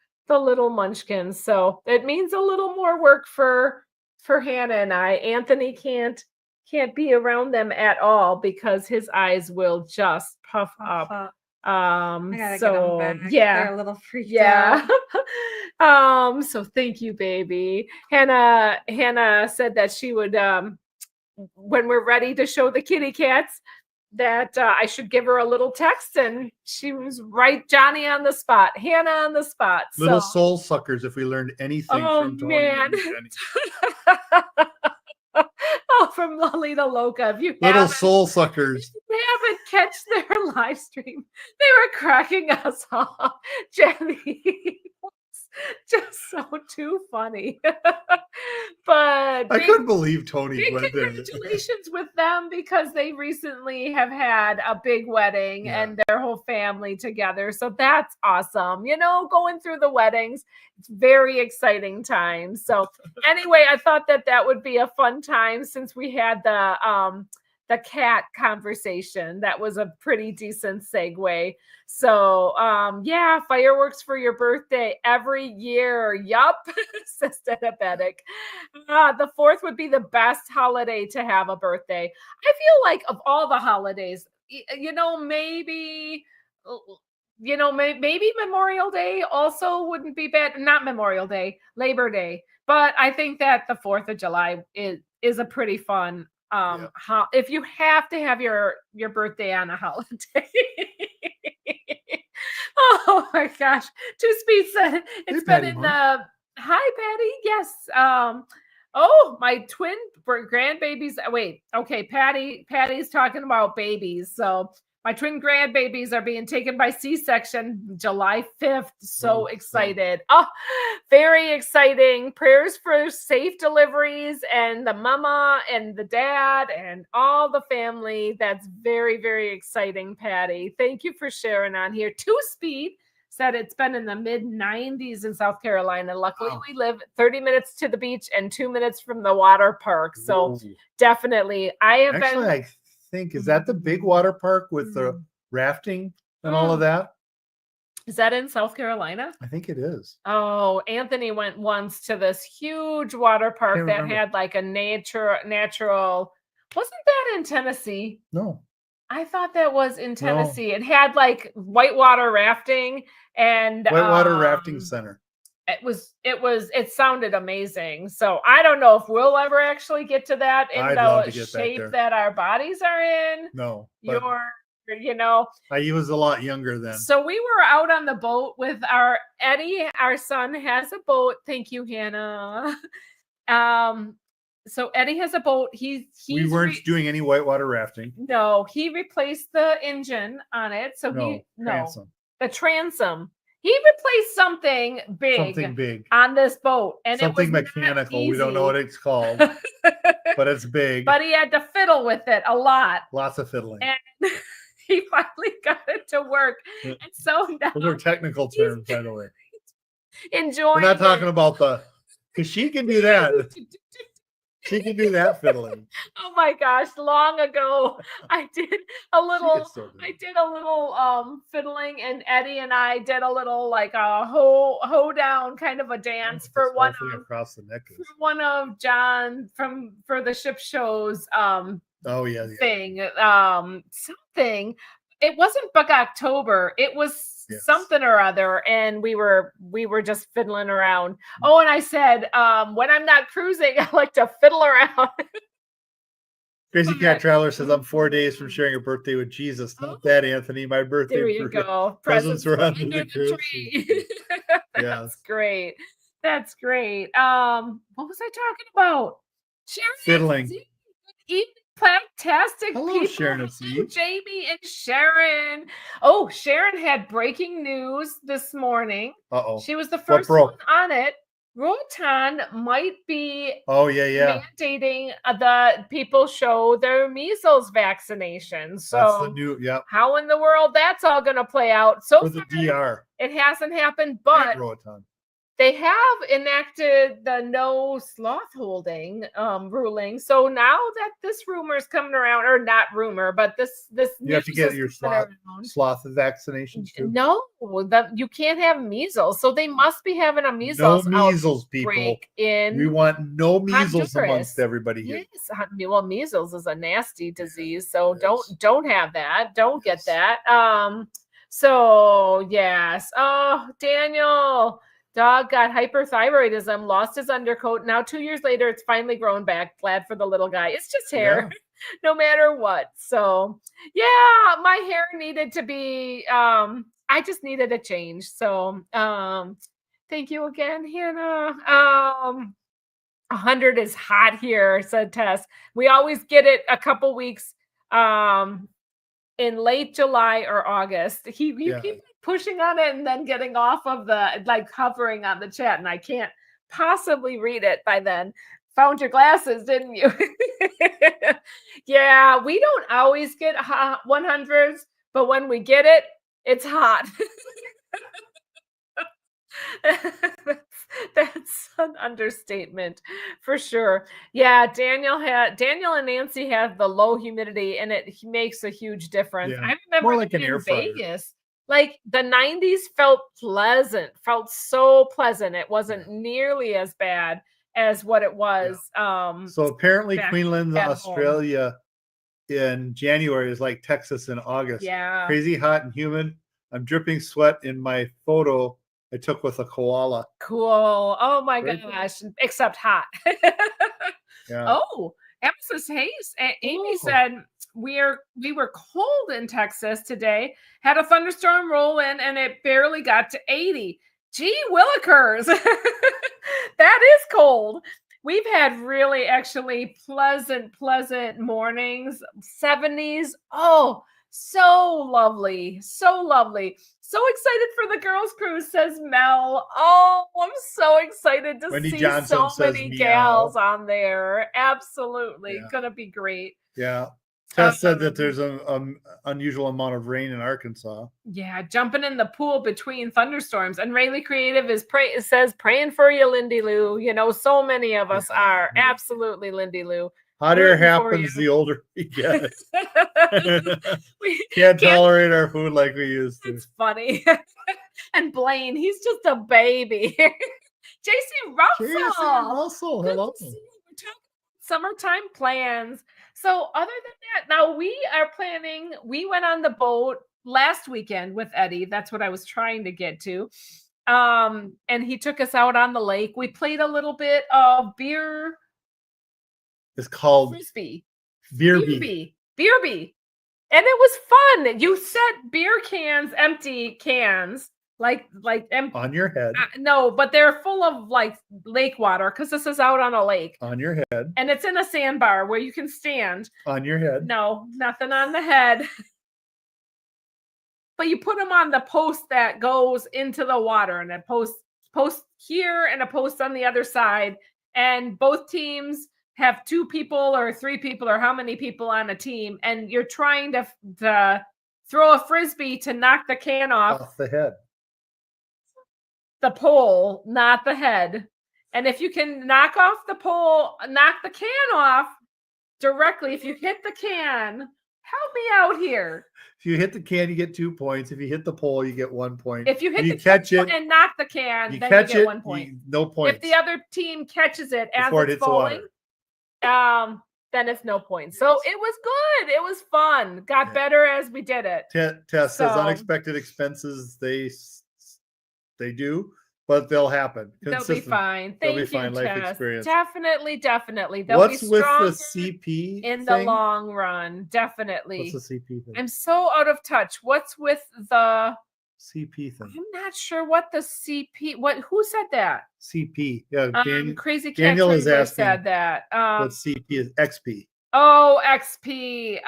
munchkins. So it means a little more work for Hannah and I. Anthony can't be around them at all because his eyes will just puff up. I gotta get 'em So back. yeah. They're a little freaked Yeah. out. So thank you, baby. Hannah said that she would when we're ready to show the kitty cats, that I should give her a little text, and she was right, Johnny on the spot, Hannah on the spot. Little So soul suckers, if we learned anything Oh, from Tony man. and Jenny. Oh, from Lolita Loca. If you Little haven't, soul suckers. catch their live stream, they were cracking us off. Jenny was just so too funny. But I couldn't believe Tony big went there. congratulations with them, because they recently have had a big wedding and their whole family together. So that's awesome. Going through the weddings, it's very exciting time. So anyway, I thought that would be a fun time since we had the cat conversation. That was a pretty decent segue. So yeah, fireworks for your birthday every year. Yup, says Diabetic. The 4th would be the best holiday to have a birthday. I feel like of all the holidays, maybe maybe Memorial Day also wouldn't be bad. Not Memorial Day, Labor Day. But I think that the 4th of July is a pretty fun if you have to have your birthday on a holiday. Oh my gosh. Two Speed said it's been Patty, in the hi Patty. Yes. Oh, my twin grandbabies. Wait, okay. Patty's talking about babies. So my twin grandbabies are being taken by C-section July 5th. So excited. Oh, very exciting. Prayers for safe deliveries, and the mama and the dad and all the family. That's very, very exciting, Patty. Thank you for sharing on here. Two Speed said it's been in the mid-90s in South Carolina. Luckily, we live 30 minutes to the beach and 2 minutes from the water park. So definitely, I have Actually, been. I think, is that the big water park with the rafting and all of that? Is that in South Carolina? I think it is. Oh, Anthony went once to this huge water park Can't that remember. had like a natural. Wasn't that in Tennessee? No. I thought that was in Tennessee. It had like whitewater rafting and Whitewater Rafting Center. It sounded amazing. So I don't know if we'll ever actually get to that in I'd love the to get back shape there. that our bodies are in. No. But He was a lot younger then. So we were out on the boat with Eddie, our son has a boat. Thank you, Hannah. So Eddie has a boat. We weren't doing any whitewater rafting. No, he replaced the engine on it. So the transom. He replaced something big on this boat, and something it was mechanical. We don't know what it's called, but it's big. But he had to fiddle with it a lot. Lots of fiddling. And he finally got it to work. And so now those are technical terms, by the way. enjoying. We're not talking about the Because she can do that. She can do that fiddling. Oh my gosh, long ago I did a little still do I it. did a little fiddling, and Eddie and I did a little like a hoe down kind of a dance for This whole thing one across the neck. of John for the ship shows Oh yeah. thing something. It wasn't Bug October, it was Yes. something or other, and we were just fiddling around. Oh, and I said when I'm not cruising I like to fiddle around. Crazy Cat Traveler says, I'm 4 days from sharing a birthday with Jesus. Not that, Anthony. My birthday. There you go. Presents were under under the cruise. tree. Yes. That's great. That's great. What was I talking about? Sharon Fiddling. Good evening, fantastic Hello, people. Sharon and Hello, Steve. Jamie and Sharon. Oh, Sharon had breaking news this morning. Uh-oh. She was the first broke? one on it. Roatan might be Oh, yeah. mandating the people show their measles vaccination. So That's the new, yeah. how in the world that's all going to play out? So For the far, DR. it hasn't happened, At but Roatan. they have enacted the no sloth holding ruling. So now that this rumor is coming around, or not rumor, but this You have to news get is your coming sloth vaccinations too. no, that you can't have measles. So they must be having a No measles measles, people. outbreak in We want no measles Honduras. amongst everybody here. Yes, well, measles is a nasty disease, so it is. don't have that. Don't Yes. get that. So yes. Oh, Daniel, dog got hyperthyroidism, lost his undercoat. Now 2 years later, it's finally grown back. Glad for the little guy. It's just hair, no matter what. So yeah, my hair needed to be. I just needed a change. So thank you again, Hannah. 100 is hot here, said Tess. We always get it a couple weeks in late July or August. You keep pushing on it and then getting off of the, like, hovering on the chat, and I can't possibly read it by then. Found your glasses, didn't you? Yeah, we don't always get 100s, but when we get it, it's hot. That's an understatement for sure. Yeah, Daniel and Nancy have the low humidity, and it makes a huge difference. Yeah. I remember More like an in air fryer. Vegas, like the 90s felt so pleasant. It wasn't nearly as bad as what it was. So apparently back Queensland, at home. Australia in January is like Texas in August. Yeah. Crazy hot and humid. I'm dripping sweat in my photo I took with a koala. Cool. Oh my Very cool. gosh. Except hot. Yeah. Oh, Emerson Hayes. Amy Oh. said we were cold in Texas today. Had a thunderstorm roll in, and it barely got to 80. Gee willikers. That is cold. We've had really actually pleasant mornings, 70s. Oh, so lovely. So lovely. So excited for the girls' cruise, says Mel. Oh, I'm so excited to Wendy see Johnson so says many meow. gals on there. Absolutely. Yeah. Gonna be great. Yeah. Tess said that there's an unusual amount of rain in Arkansas. Yeah, jumping in the pool between thunderstorms. And Rayleigh Creative says praying for you, Lindy Lou. You know, so many of us are. Yeah. Absolutely, Lindy Lou. Hot air Rooting for happens you. the older we get. We Can't tolerate our food like we used to. It's funny. And Blaine, he's just a baby. JC Russell. Russell, Good hello. to see you. We're talking summertime plans. So other than that, now we are planning, we went on the boat last weekend with Eddie. That's what I was trying to get to. And he took us out on the lake. We played a little bit of beer It's called frisbee. Beer Beer Bee. bee. And it was fun. You set beer cans, empty cans, like On your head. no, but they're full of like lake water, because this is out on a lake. On your head. And it's in a sandbar where you can stand. On your head. No, nothing on the head. But you put them on the post that goes into the water, and a post here and a post on the other side. And both teams have 2 people or 3 people or how many people on a team, and you're trying to throw a frisbee to knock the can off the head. the pole, not the head. And if you can knock off the pole, knock the can off directly, if you hit the can, help me out here. If you hit the can, you get 2 points. If you hit the pole, you get 1 point. If you hit the catch pole it and knock the can, you then catch you get it, 1 point. no points. If the other team catches it as Before it it's hits the falling, then it's no points. So it was good. It was fun. Got Yeah. better as we did it. Tess says So- unexpected expenses they do, but they'll happen. They'll be Consistent. fine. They'll Thank be you, fine. Life Tess. experience. Definitely. They'll What's be with stronger the CP in the thing? long run. Definitely. What's the CP thing? I'm so out of touch. What's with the? CP thing. I'm not sure what the CP. Who said that? CP. Yeah, Daniel. Crazy Cat Daniel is Trader asking said that. what CP is. XP. Oh, XP.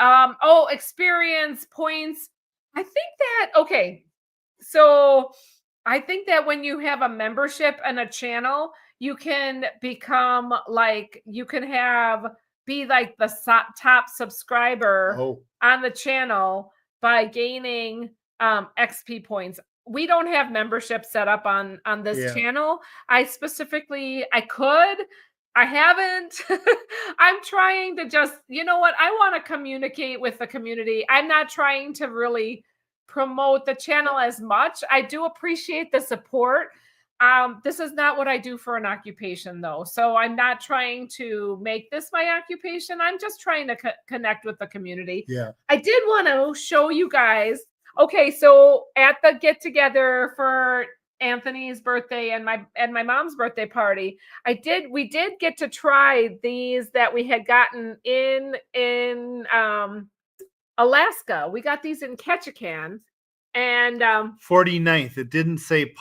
Experience points. I think that, okay. So I think that when you have a membership and a channel, you can become like, be like the top subscriber Oh, on the channel by gaining XP points. We don't have membership set up on this Yeah. channel. I haven't. I'm trying to just, you know what? I want to communicate with the community. I'm not trying to really promote the channel as much. I do appreciate the support. This is not what I do for an occupation though. So I'm not trying to make this my occupation. I'm just trying to connect with the community. yeah. I did want to show you guys. Okay, so at the get together for Anthony's birthday and my mom's birthday party, we did get to try these that we had gotten in Alaska. We got these in Ketchikan, and 49th. It didn't say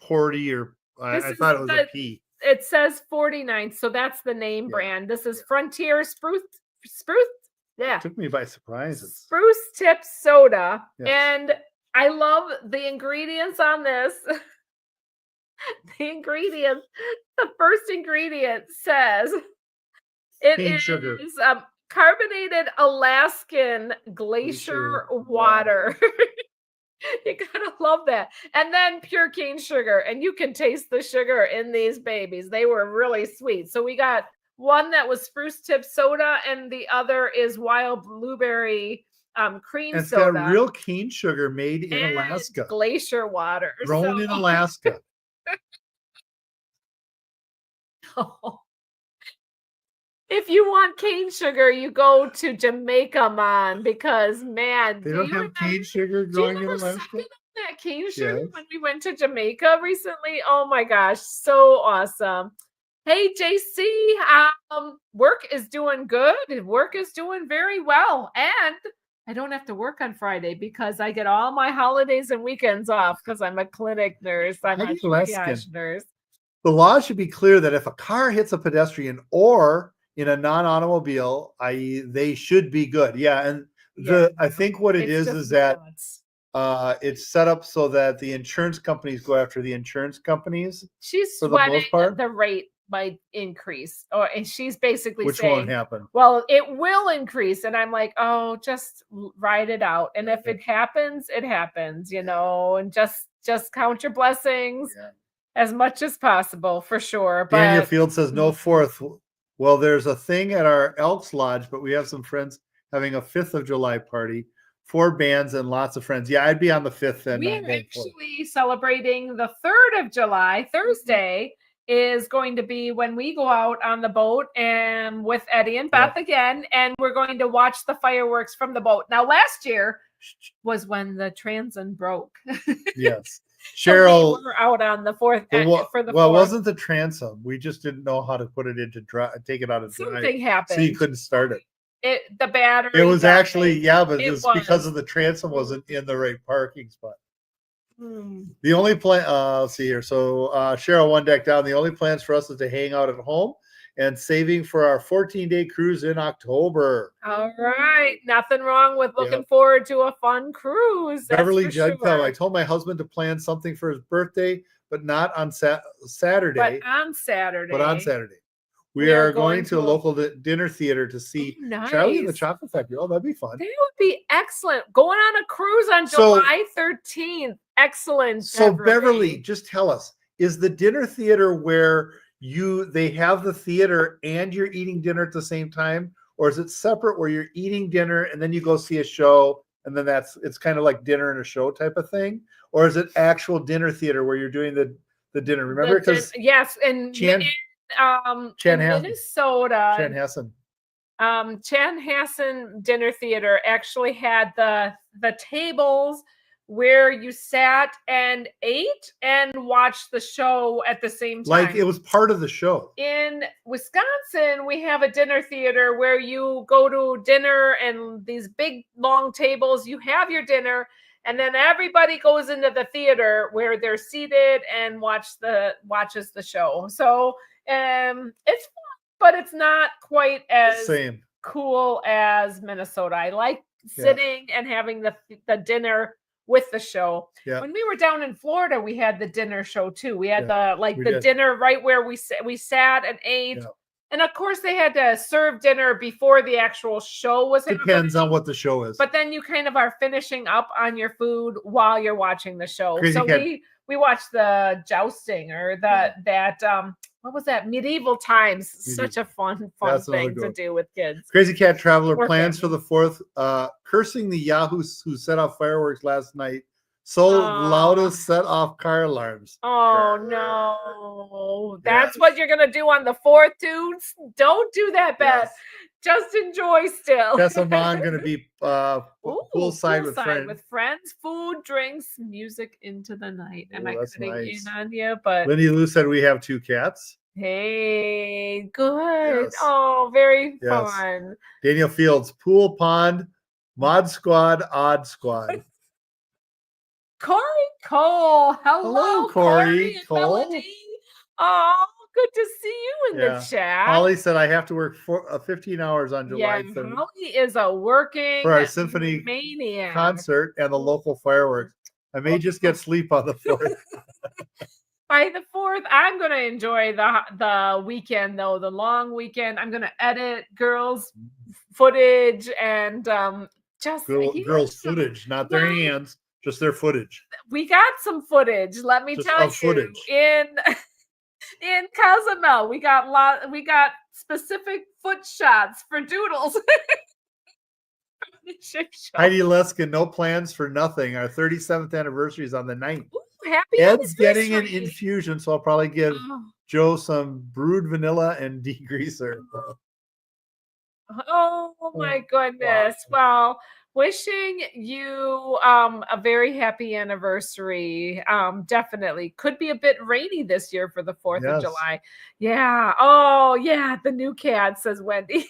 Porty or I This thought is it was the- a P. it says 49th, so that's the name Yeah. brand. This is Frontier Spruce. Yeah. It took me by surprise. Spruce tip soda. Yes. And I love the ingredients on this. The first ingredient says it Cane is sugar. Carbonated Alaskan glacier Glacier water. You gotta love that. And then pure cane sugar. And you can taste the sugar in these babies. They were really sweet. So we got one that was spruce tip soda, and the other is wild blueberry cream And it's soda. got real cane sugar made in and Alaska, glacier water. grown in Alaska. If you want cane sugar, you go to Jamaica, man, because man, They do don't you have remember- cane sugar do you growing in remember Alaska. sucking on that cane sugar Yes. when we went to Jamaica recently? Oh my gosh, so awesome. Hey JC, work is doing good. Work is doing very well. And I don't have to work on Friday because I get all my holidays and weekends off because I'm a clinic nurse. I'm a Alaskan. triage nurse. The law should be clear that if a car hits a pedestrian or in a non-automobile, i.e., they should be good. Yeah, and I think what it It's is just that nuts. it's set up so that the insurance companies go after the insurance companies, She's for the most sweating part. the rate might increase, and she's basically which saying, won't happen. well, it will increase. And I'm like, oh, just ride it out. And if it happens, it happens, and just count your blessings Yeah. as much as possible for sure. Daniel But Field says no 4th. Well, there's a thing at our Elks Lodge, but we have some friends having a 5th of July party, 4 bands and lots of friends. Yeah, I'd be on the 5th and we not are going 4th. actually celebrating the 3rd of July. Thursday is going to be when we go out on the boat and with Eddie and Beth again, and we're going to watch the fireworks from the boat. Now, last year was when the transom broke. Yes. So Cheryl, we were out on the 4th for the well, it 4th. wasn't the transom. We just didn't know how to put it into dry, take it out of dry. Something happened. So you couldn't start it. The battery. It was died. actually, yeah, but It it's because was. of the transom wasn't in the right parking spot. Hmm. The only plan, let's see here. So Cheryl, one deck down. The only plans for us is to hang out at home and saving for our 14-day cruise in October. All right. Nothing wrong with looking Yep. forward to a fun cruise. That's Beverly for Jugpel. sure. I told my husband to plan something for his birthday, but not on Saturday. But on Saturday. But on Saturday. We are going to a local dinner theater to see Oh, Charlie and the nice. Chocolate Factory. Oh, that'd be fun. That would be excellent. Going on a cruise on So- July 13th. Excellent. So Beverly, just tell us, is the dinner theater where they have the theater and you're eating dinner at the same time, or is it separate where you're eating dinner and then you go see a show and then it's kind of like dinner and a show type of thing, or is it actual dinner theater where you're doing the dinner? Remember, because yes, and in Minnesota, Chanhassen. Chanhassen Dinner Theater actually had the tables where you sat and ate and watched the show at the same time. Like it was part of the show. In Wisconsin, we have a dinner theater where you go to dinner and these big long tables, you have your dinner, and then everybody goes into the theater where they're seated and watches the show. So it's fun, but it's not quite as cool as Minnesota. I like sitting and having the dinner with the show. Yeah. When we were down in Florida, we had the dinner show too. We had the dinner right where we sat and ate. Yeah. And of course they had to serve dinner before the actual show was happening. Depends on what the show is. But then you kind of are finishing up on your food while you're watching the show. Crazy so Cat. we watched the jousting or what was that? Medieval Times. Such a fun thing to do with kids. Crazy Cat Traveler plans for the 4th, cursing the yahoos who set off fireworks last night. So loudest set off car alarms. Oh no. That's what you're gonna do on the 4th, dudes. Don't do that, Beth. Yes. Just enjoy still. Tessa Mon gonna be poolside with friends, food, drinks, music into the night. Am I cutting in on you? But Lindy Lou said we have 2 cats. Hey, good. Yes. Oh, very fun. Daniel Fields, pool, pond, mod squad, odd squad. Corey Cole. Hello, Corey Cole. Melody. Oh, good to see you in the chat. Holly said I have to work 15 hours on July 3rd. Holly is a working for our symphony maniac concert and the local fireworks. I may just get sleep on the 4th. By the 4th, I'm going to enjoy the weekend, though, the long weekend. I'm going to edit girls' footage and just girls' footage, not their hands. Just their footage. We got some footage. Let me tell you, in Cozumel, we got specific foot shots for Doodles. Heidi Luskin, no plans for nothing. Our 37th anniversary is on the 9th. Ooh, happy Ed's getting an infusion, so I'll probably give Joe some brewed vanilla and degreaser. Oh my goodness! Wow. Well, wishing you a very happy anniversary. Definitely could be a bit rainy this year for the 4th of July. Yeah. Oh, yeah. The new cat, says Wendy.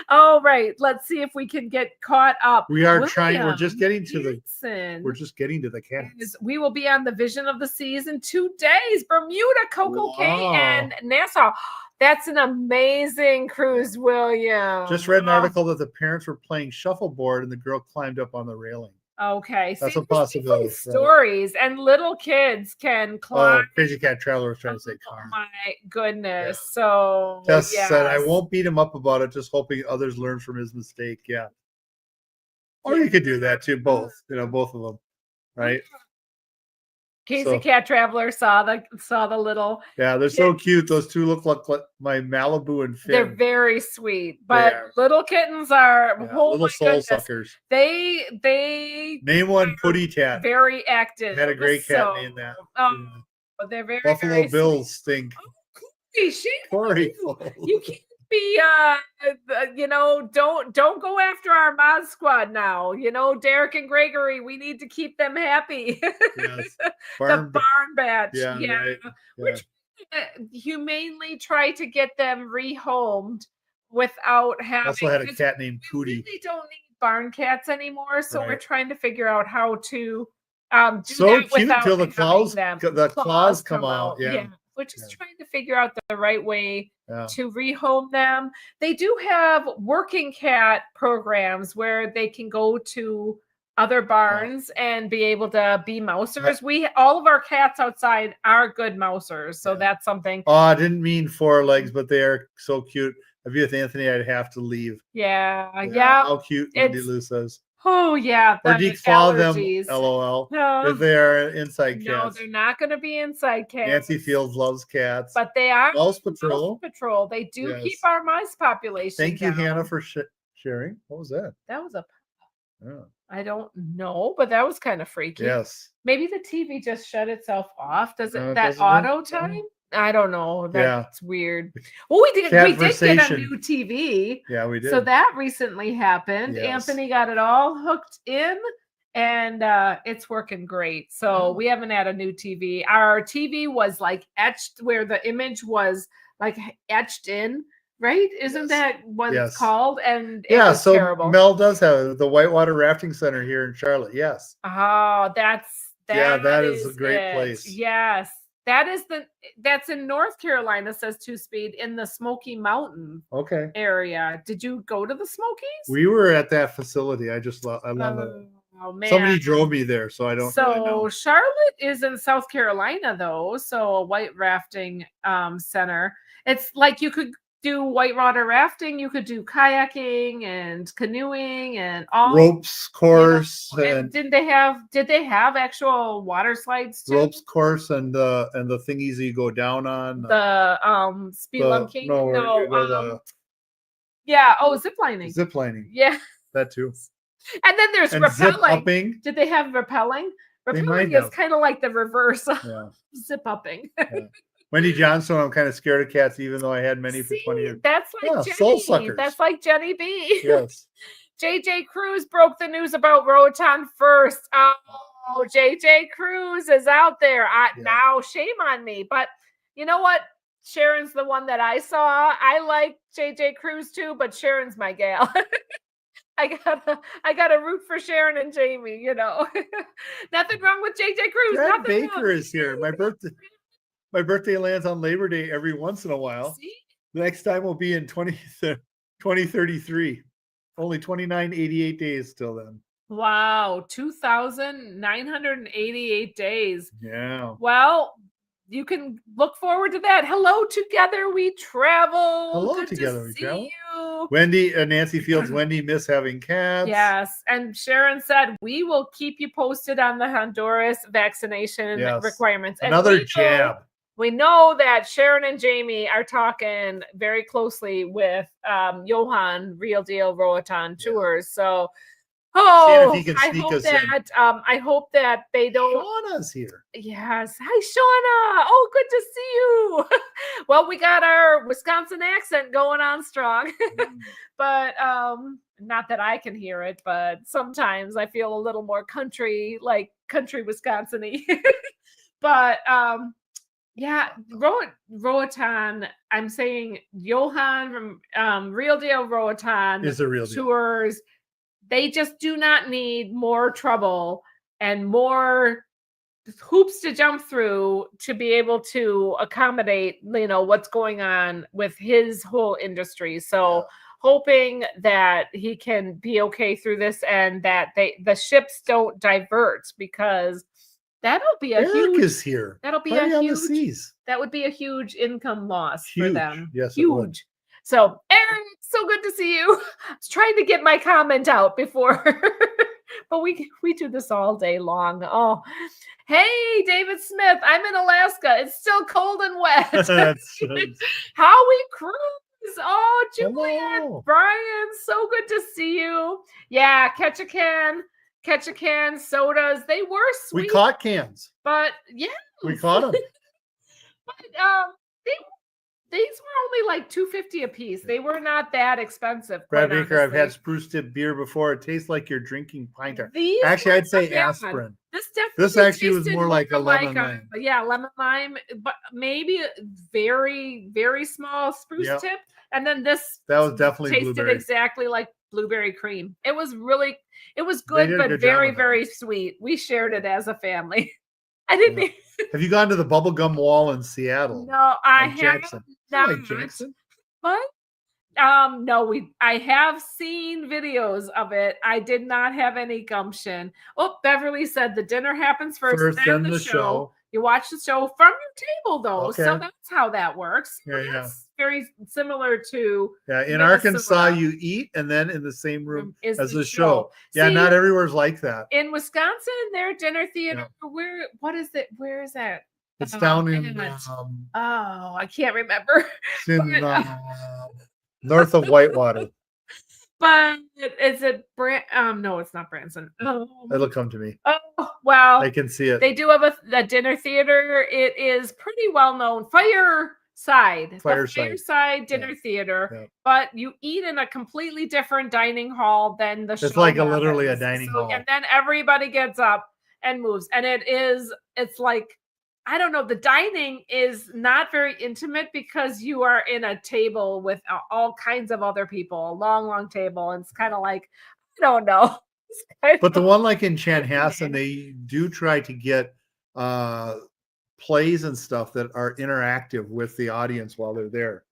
All right. Let's see if we can get caught up. We are trying. We're just getting to the cats. We will be on the Vision of the Seas in 2 days. Bermuda, Coco Cay, and Nassau. That's an amazing cruise, William. Just read an article that the parents were playing shuffleboard and the girl climbed up on the railing. Okay. That's a possibility. Stories and little kids can climb. Oh, Crazy Cat Traveler was trying to say car. Oh my goodness. Yeah. So Tess said, I won't beat him up about it, just hoping others learn from his mistake. Yeah. Or you could do that too, both. Both of them. Right? Casey Cat Traveler saw the little. Yeah, they're so cute. Those two look like my Malibu and Finn. They're very sweet, but little kittens are little soul suckers. They name one Putty Cat. Very active. Had a great cat named that. But they're very Buffalo very Bills stink. Corey, you can't be don't go after our mod squad now. Derek and Gregory, we need to keep them happy. Yes. The barn batch. Yeah. Right. We're trying to humanely try to get them rehomed without having. Also had a cat named Cootie. We really don't need barn cats anymore, so we're trying to figure out how to do so that cute till the them. claws come out. Yeah. We're just trying to figure out the right way to rehome them. They do have working cat programs where they can go to other barns and be able to be mousers. All of our cats outside are good mousers, so that's something. Oh, I didn't mean 4 legs, but they are so cute. If you with Anthony, I'd have to leave. Yeah. How cute Wendy Lou says. Oh yeah, Or the declaw them, allergies. LOL, No, if they are inside no, cats. they're not going to be inside cats. Nancy Fields loves cats. But they are Mouse Mouse Patrol. Patrol. They do Yes. keep our mice population. Thank you, down. Hannah, for sharing. What was that? That was a. Oh, I don't know, but that was kind of freaky. yes. Maybe the TV just shut itself off. Does it No, it that doesn't work. auto time? I don't know. Yeah. That's weird. Well, we did get a Catversation. new TV. Yeah, we did. So that recently happened. Yes. Anthony got it all hooked in and it's working great. So we haven't had a new TV. Our TV was like etched where the image was like etched in, right? Isn't that what it's called? And it was so terrible. Mel does have the Whitewater Rafting Center here in Charlotte. Yes. Oh, that is a great place. Yes. That's in North Carolina, says 2Speed, in the Smoky Mountain Okay. area. Did you go to the Smokies? We were at that facility. I love it. Oh man. Somebody drove me there, so I don't really know. Charlotte is in South Carolina though, so a white rafting center. It's like you could do whitewater rafting, you could do kayaking and canoeing and all Ropes course and did they have actual water slides too? Ropes course and the thingies you go down on. The spelunking. Zip lining. Zip lining. Yeah. That too. And then there's and rappelling. Zip upping. Did they have rappelling? They Rappelling might is have. kind of like the reverse of Yeah. zip upping. Yeah. Wendy Johnstone, I'm kind of scared of cats, even though I had many for 20 years. That's like soul Jenny. suckers. That's like Jenny B. Yes. JJ Cruz broke the news about Roatan first. Oh, JJ Cruz is out there. Now, shame on me. But you know what? Sharon's the one that I saw. I like JJ Cruz too, but Sharon's my gal. I gotta root for Sharon and Jamie, you know. Nothing wrong with JJ Cruz. Brad Nothing Baker is here. My birthday lands on Labor Day every once in a while. See? The next time will be in 2033. Only 2988 days till then. Wow, 2,988 days. Yeah. Well, you can look forward to that. Hello, Together We Travel. Hello, Good Together to We see Travel. you. Wendy, Nancy Fields, Wendy miss having cats. Yes. And Sharon said, we will keep you posted on the Honduras vaccination requirements. And another jab. We know that Sharon and Jamie are talking very closely with Johan Real Deal Roatan Tours. So, I hope that they don't. Shauna's here. Yes. Hi, Shauna. Oh, good to see you. Well, we got our Wisconsin accent going on strong, but not that I can hear it, but sometimes I feel a little more country Wisconsin-y. But yeah, Roatan. I'm saying Johan from Real Deal Roatan is a real deal. Tours. They just do not need more trouble and more hoops to jump through to be able to accommodate, what's going on with his whole industry. So hoping that he can be okay through this and that the ships don't divert, because that'll be a Eric is here. That'll be Party a on the huge. seas. That would be a huge income loss for Huge. them. Yes, it would. Huge. So, Aaron, so good to see you. I was trying to get my comment out before, but we do this all day long. Oh, hey, David Smith. I'm in Alaska. It's still cold and wet. Howie Cruz. Oh, Juliet. Hello. Brian, so good to see you. Yeah, catch a can sodas. They were sweet. We caught cans. But yeah. We caught them. But these were only like $2.50 a piece. They were not that expensive. Brad Baker, I've had spruce tip beer before. It tastes like you're drinking pinter. These actually, I'd say bad. aspirin. This actually was more like a lemon lime. Yeah, lemon lime, but maybe very, very small spruce tip. And then that was definitely tasted blueberry. Exactly like blueberry cream. It was good, but very, very sweet. We shared it as a family. I didn't. Yeah. Have you gone to the bubblegum wall in Seattle? No, I haven't. Jackson. Like Jackson? What? No, I have seen videos of it. I did not have any gumption. Oh, Beverly said the dinner happens first then the show. You watch the show from your table, though. Okay. So that's how that works. Yeah. very similar to Yeah, in Minnesota. Arkansas, you eat and then in the same room is as the the show. Yeah, See, not everywhere's like that. in Wisconsin, their dinner theater. What is it? Where is that? It's Oh, down in I can't remember. it's in But, north of Whitewater. But is it no, it's not Branson. It'll come to me. Oh, well, I can see it. they do have a dinner theater. It is pretty well known. Fireside dinner theater. Yeah. But you eat in a completely different dining hall than the show. It's like happens. literally a dining hall. And then everybody gets up and moves. And it's like, I don't know, the dining is not very intimate because you are in a table with all kinds of other people, a long, long table. And it's kind of like, I don't know. But the one like in Chanhassen, they do try to get plays and stuff that are interactive with the audience while they're there.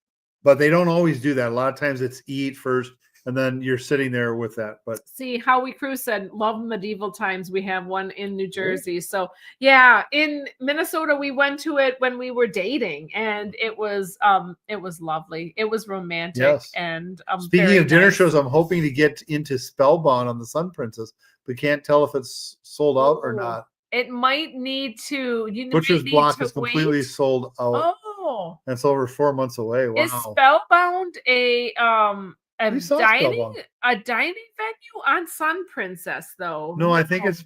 But they don't always do that. A lot of times it's eat first and then you're sitting there with that. But see, Howie Cruz said, love medieval times. We have one in New Jersey. So yeah, in Minnesota, we went to it when we were dating, and it was lovely. It was romantic. Yes. And speaking of dinner shows, I'm hoping to get into Spellbound on the Sun Princess, but can't tell if it's sold out or not. It might need to. Butcher's Block is completely sold out. Oh, and it's over 4 months away. Wow. Is Spellbound a dining venue on Sun Princess though? No, I think it's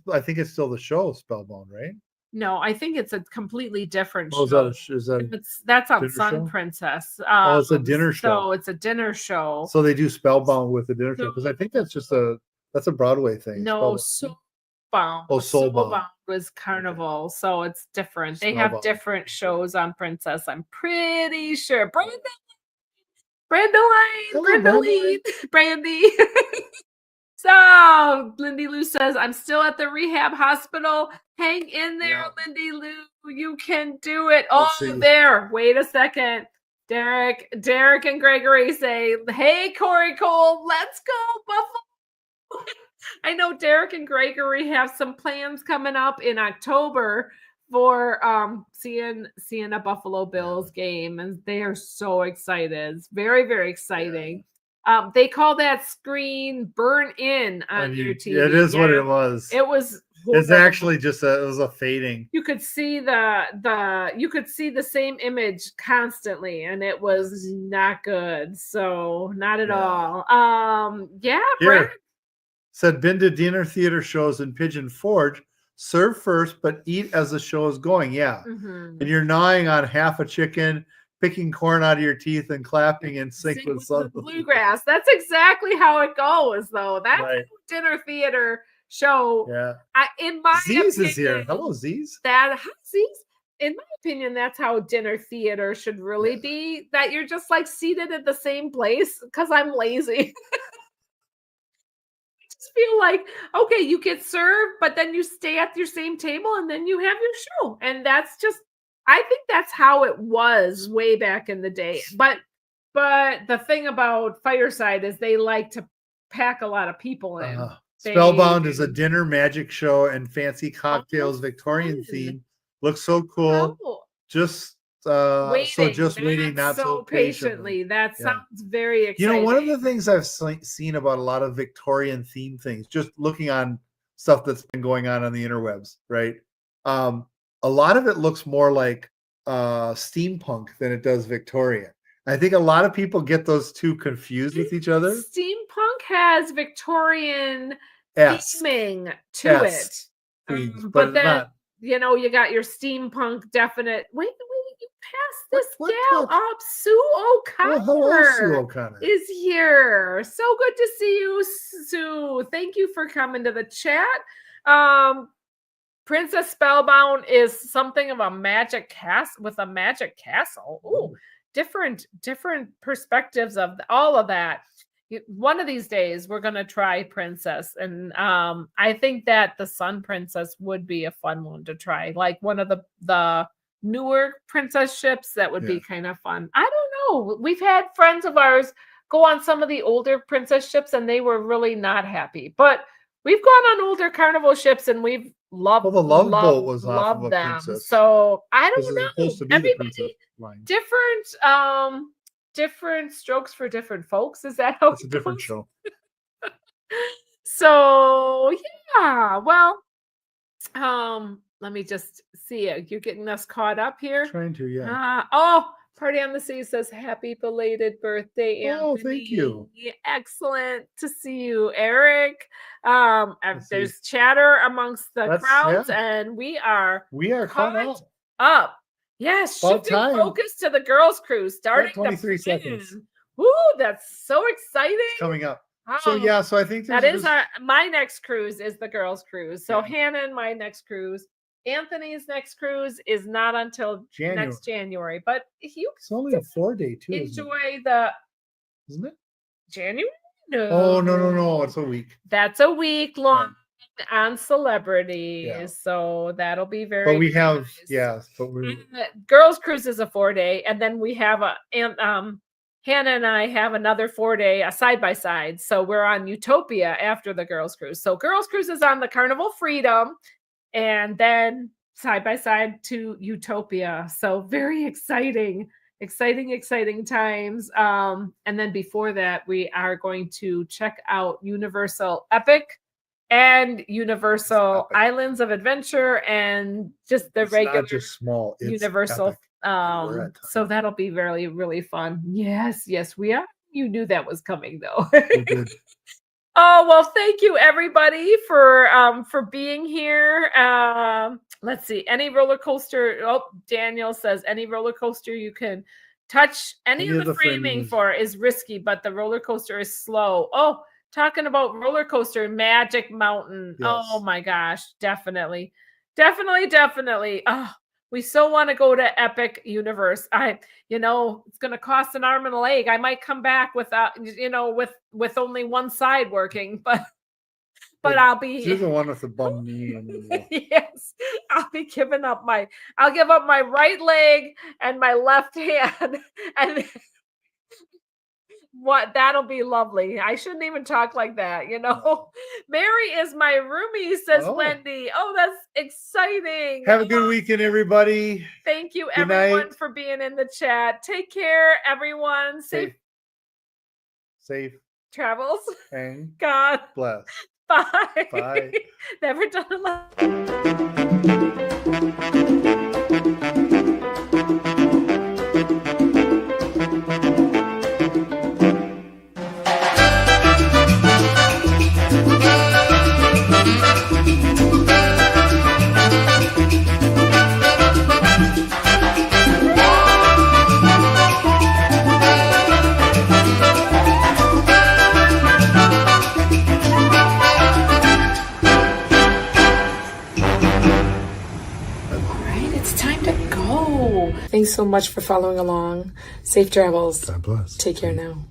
still the show Spellbound, right? No, I think it's a completely different show. That's on Sun show? Princess. It's a dinner show. So it's a dinner show. So they do Spellbound with the dinner show because I think that's a Broadway thing. No, Soulbound. Soulbound was Carnival, so it's different. They have different shows on Princess. I'm pretty sure. Brandy. So Lindy Lou says, I'm still at the rehab hospital. Hang in there, Lindy Lou. You can do it. There. Wait a second. Derek and Gregory say, hey, Corey Cole, let's go, Buffalo. I know Derek and Gregory have some plans coming up in October for seeing a Buffalo Bills game, and they are so excited. It's very, very exciting. They call that screen burn in on your TV. It is what it was. It was. It's actually just it was a fading. You could see the same image constantly, and it was not good. So not at all. Brad said been to dinner theater shows in Pigeon Forge. Serve first, but eat as the show is going. Yeah. Mm-hmm. And you're gnawing on half a chicken, picking corn out of your teeth, and clapping in sync with some bluegrass. That's exactly how it goes, though. That's a dinner theater show. Yeah. In my Z's opinion, is here. Hello, Z's. Z's. In my opinion, that's how dinner theater should really be. That you're just like seated at the same place because I'm lazy. Feel like, okay, you get served, but then you stay at your same table and then you have your show. And that's just, I think that's how it was way back in the day. But the thing about Fireside is they like to pack a lot of people in. Spellbound is a dinner magic show and fancy cocktails, Victorian theme. Looks so cool. Just waiting, not so patiently. That sounds very exciting. You know, one of the things I've seen about a lot of Victorian theme things, just looking on stuff that's been going on the interwebs, right? A lot of it looks more like steampunk than it does Victorian. I think a lot of people get those two confused with each other. Steampunk has Victorian theming to it. But then, not. You know, you got your steampunk definite. Wait, you passed this gal up. Sue O'Connor, hello, Sue O'Connor is here. So good to see you, Sue. Thank you for coming to the chat. Princess Spellbound is something of a magic castle with a magic castle. Ooh, different perspectives of all of that. One of these days we're going to try Princess, and I think that the Sun Princess would be a fun one to try, like one of the newer princess ships. That would be kind of fun. I don't know, we've had friends of ours go on some of the older princess ships and they were really not happy, but we've gone on older Carnival ships and we've loved the Love Boat was off of a them. princess. So I don't know, everybody different strokes for different folks. Is that how It's a different goes? show. So yeah, well, let me just see it. You're getting us caught up here. Trying to, yeah. Party on the Sea says happy belated birthday, Oh, Anthony. thank you. Excellent to see you, Eric. Let's see. There's chatter amongst the That's- crowds, yeah. and we are We are caught Caught up. up. Yes, About shifting time. focus to the girls' cruise starting 23 to seconds. plan. Woo, that's so exciting. Coming up. So Oh, yeah, so I think that there's is my next cruise is the girls' cruise. So Hannah and my next cruise. Anthony's next cruise is not until January. next January, but you It's only a 4-day too, enjoy the isn't it? January. No, Oh no, it's a week. That's a week long on Celebrity, Yeah. so that'll be very. But we have nice. yes, but we Girls cruise is a 4-day, and then we have Hannah and I have another 4-day, a side by side. So we're on Utopia after the girls cruise. So girls cruise is on the Carnival Freedom, and then side by side to Utopia. So very exciting times. And then before that, we are going to check out Universal Epic and Universal Epic. Islands of Adventure, and just the it's regular not just small. It's Universal. epic. We're at So that'll be really, really fun. Yes, we are. You knew that was coming though. We did. Oh, well, thank you everybody for being here. Let's see. Any roller coaster. Oh, Daniel says any roller coaster you can touch any of the framing framings. for is risky, but the roller coaster is slow. Oh, talking about roller coaster, Magic Mountain. Oh Yes. my gosh, definitely. Oh, we so want to go to Epic Universe. It's going to cost an arm and a leg. I might come back without, with only one side working, but I'll be. She's the one with the bum knee. And Yes, I'll give up my right leg and my left hand, and that'll be lovely. I shouldn't even talk like that, Mary is my roomie, says Oh. Wendy. Oh, that's exciting. have a good weekend, everybody. Thank you, Good everyone, night. for being in the chat. Take care, everyone. Safe Safe travels. and God. bless. Bye. Bye. Never done a lot. It's time to go. Thanks so much for following along. Safe travels. God bless. Take care now.